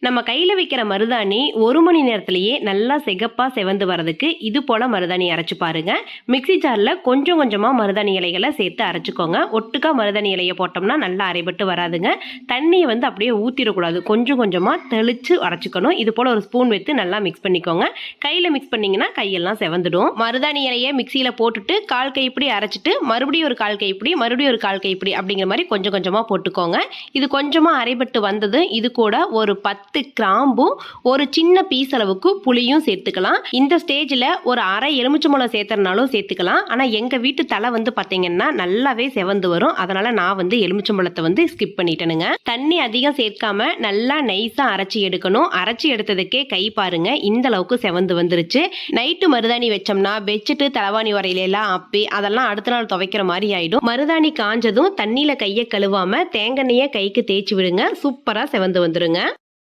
நம்ம கையில் வைக்கிற மருதாணி 1 மணி நேரத்திலேயே நல்லா சிகப்பாக செவந்து வரதுக்கு இது போல் மருதாணி அரைச்சி பாருங்கள். மிக்சி ஜாரில் கொஞ்சம் கொஞ்சமாக மருதாணி இலைகளை சேர்த்து அரைச்சிக்கோங்க. ஒட்டுக்கா மருதாணி இலையை போட்டோம்னா நல்லா அரைபட்டு வராதுங்க. தண்ணியை அப்படியே ஊற்றிடக்கூடாது, கொஞ்சம் கொஞ்சமாக தெளித்து அரைச்சிக்கணும். இது போல் ஒரு ஸ்பூன் வைத்து நல்லா மிக்ஸ் பண்ணிக்கோங்க. கையில் மிக்ஸ் பண்ணிங்கன்னா கையெல்லாம் செவந்துடும். மருதாணி இலையை மிக்சியில் போட்டுட்டு 1/4 கைப்பிடி அரைச்சிட்டு மறுபடியும் ஒரு 1/4 கைப்பிடி மறுபடியும் ஒரு 1/4 கைப்பிடி அப்படிங்கிற மாதிரி கொஞ்சம் கொஞ்சமாக போட்டுக்கோங்க. இது கொஞ்சமாக அரைபட்டு வந்தது. இது கூட ஒரு 10 கிராம்பும் ஒரு சின்ன பீஸ் அளவுக்கு புளியும் சேர்த்துக்கலாம். இந்த ஸ்டேஜில் ஒரு அரை எலுமிச்சம்பழம் சேர்த்துறனாலும் சேர்த்துக்கலாம். ஆனால் எங்கள் வீட்டு தலை பார்த்தீங்கன்னா நல்லாவே செவந்து வரும். அதனால் நான் எலுமிச்சம்பழத்தை ஸ்கிப் பண்ணிட்டேனுங்க. தண்ணி அதிகம் சேர்க்காம நல்லா நைஸாக அரைச்சி எடுக்கணும். அரைச்சி எடுத்ததுக்கே கை பாருங்க இந்த அளவுக்கு செவந்து வந்துருச்சு. நைட்டு மருதாணி வச்சோம்னா வச்சுட்டு தலைவாணி வரையிலாம் அப்பி அதெல்லாம் அடுத்த நாள் துவைக்கிற மாதிரி ஆயிடும். மருதாணி காஞ்சதும் தண்ணியில் கையை கழுவாம தேங்காய் கைக்கு தேய்ச்சி விடுங்க. சூப்பராக செவந்து வந்துருங்க.